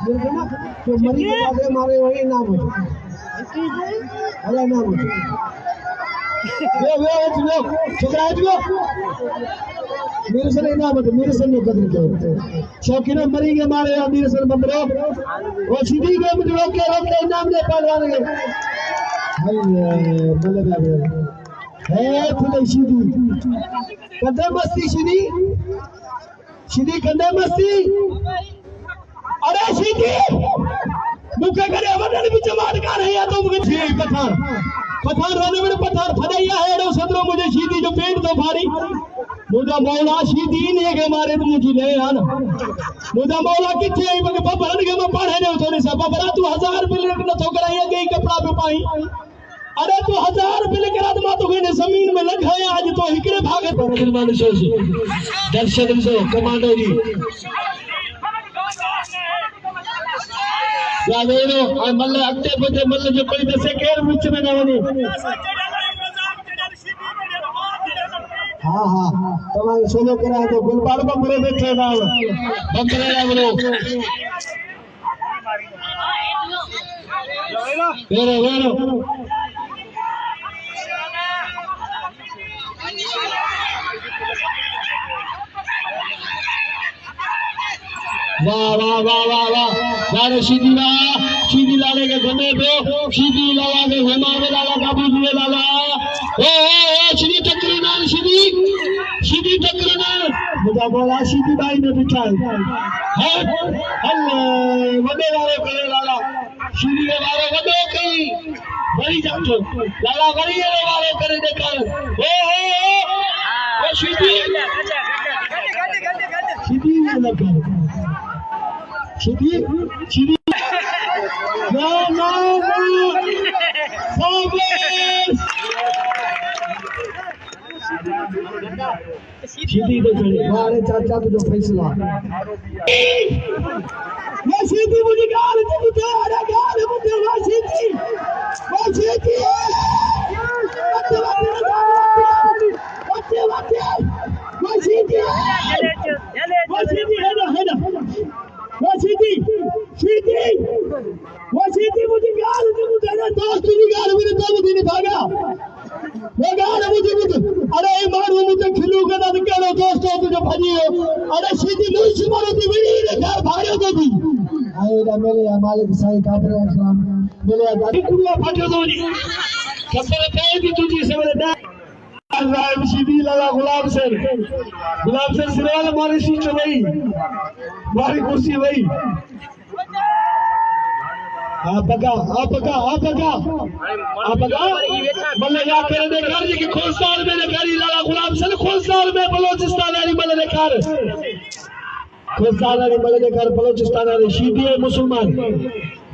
तो मरी के बाद मारे वही नाम हो अल्लाह नाम हो वे छोकरा है मेरे से नहीं नाम है मेरे से नहीं कदर के शौकीन मरी के मारे मेरे से बंदरो वो सीधी के मुझे रोके नाम दे पहलवान के हाय बल्ले बाबू है खुद सीधी कंधे मस्ती सीधी कंधे मस्ती अरे सीधी मुके करे वडन भी जमात कर है या तो मुके ठीक पठान रहने में पठान फदैया है रो सदरो मुझे सीधी जो पेट तो फाड़ी मुझा मौला सीधी ने के मारे तो मुझे ले आन मुझा मौला किथे है मके बबरन के में पढ़े ने थोड़े सा बबरा तू 1000 बिल न तो कराया गई कपड़ा पे पाई अरे तू 1000 बिल करा तो तो ने जमीन में लगाया आज तो हिकरे भागे पर मान सो दर्शक सो कमांडो जी या वेनो मल्ल अक्ते पते मल्ल जो कोई दसे केर बीच में ना वनी हां तमाम सोलो करा तो गुलबार बमरे बैठे ना बमरे लागलो वेरो वाह यार सीधी लाले के घुमे दो सीधी लाला के घुमा में लाला बाबू जी लाला ओ सीधी टकरना मुझे बोला सीधी भाई ने बिठा है अल्लाह वडे वाले करे लाला सीधी वाले वडो कई बड़ी जातो लाला बड़ी वाले करे देखा ओ सीधी लगा सीधी ना सीधी तो चले हमारे चाचा तो जो फैसला वो सीधी मुझे गाल तो मुझे अरे गाल मुझे वो सीधी वो सीधी मुझे गाल तो मुझे दोस्त की गाल मेरे तो मुझे नहीं भागा वो गाल मुझे अरे मारो मुझे खिलू का ना करो दोस्तों तुझे भजी हो अरे सीधी लूस मारो दी मेरी घर भाड़े को दी आए ना मेरे मालिक साईं काफर अस्सलाम मेरे गाड़ी कुड़िया फाटो दो जी खबर पे दी तुझी से मेरे दा राम सीधी लाला गुलाब सर सिरवाल मारी सीट वही मारी कुर्सी वही आप बगा मल्ले या करे दे घर जी की खोलसाल में करी लाला गुलाब सर खोलसाल में बलोचिस्तान वाली मल्ले ने कर खोलसाल वाली मल्ले ने कर बलोचिस्तान वाली सीधी मुसलमान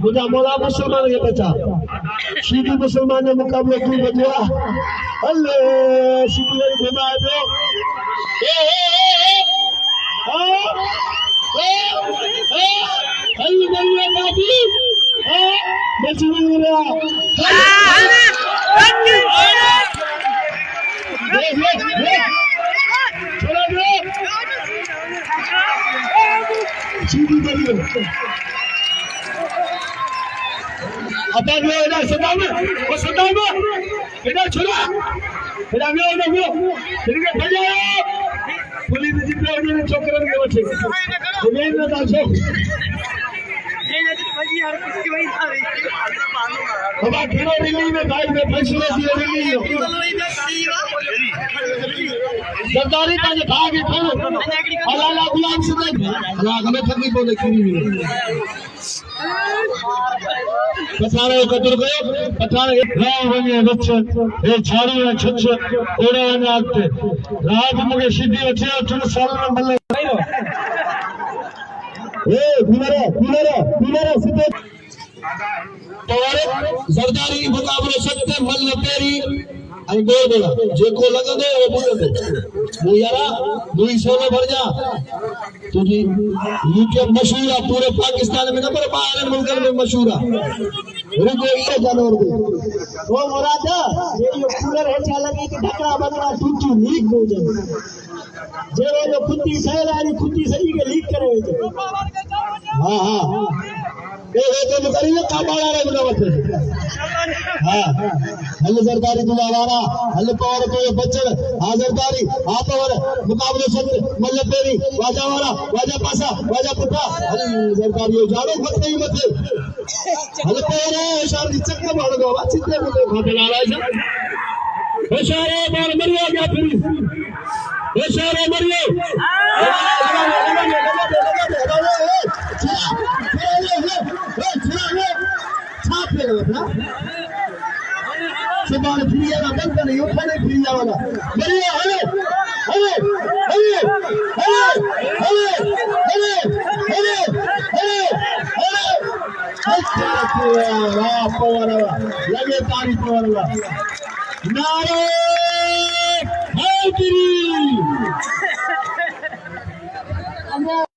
मुझा मौला मुसलमान के बचा सीधी मुसलमान ने मुकाबले क्यों बचा अल्लाह सीधी वाली घुमा दो अल्लाह बाबू सरदारी का भाग अल्लाह गुलाम से हमें थकी बोले पठाने कदर गयो पठाने राव वने वच ए झाड़ी न छछ ओड़ा न आते रात मुके सीधी अठे 8 साल में मल्ले ए बिलरे सीधे तोरे सरदारी मुकाबलो सत्य मल्ल तेरी आई गोल बोला जेको लगंदो वो बुलंदो वो यारा 200 में भर जा तुझी यूट्यूब मशहूर है पूरे पाकिस्तान में न पर बाहर मुल्क में मशहूर है रुको ये जानवर दे वो मुराद ये कूलर है चला के ढकड़ा बकड़ा टूटी लीक हो जाए जे वो खुदी सहेलानी खुदी सही के लीक करे हां तो करिए काबाड़ा रे बनावत हां हल्ले सरकारी दुलावारा हल्ले पावर पे बच्चन हाजरदारी हाथवर मुकाबले शब्द मल्ले पेरी वाजावारा वाजा पासा वाजा पुटा हल्ले सरकारी जाड़ो फट नहीं मत हल्ले पावर इशारे चक्कर मार दो चित्ते में खाते लाला है इशारे बाल मरियो क्या फिर इशारे मरियो सुबह फिर आना बंद नहीं उठाने फिर जावाना बढ़िया हले हले हले हले हले हले हले हले हले अच्छा वाह पवारा लगे तारी पवारा नारे हैदरी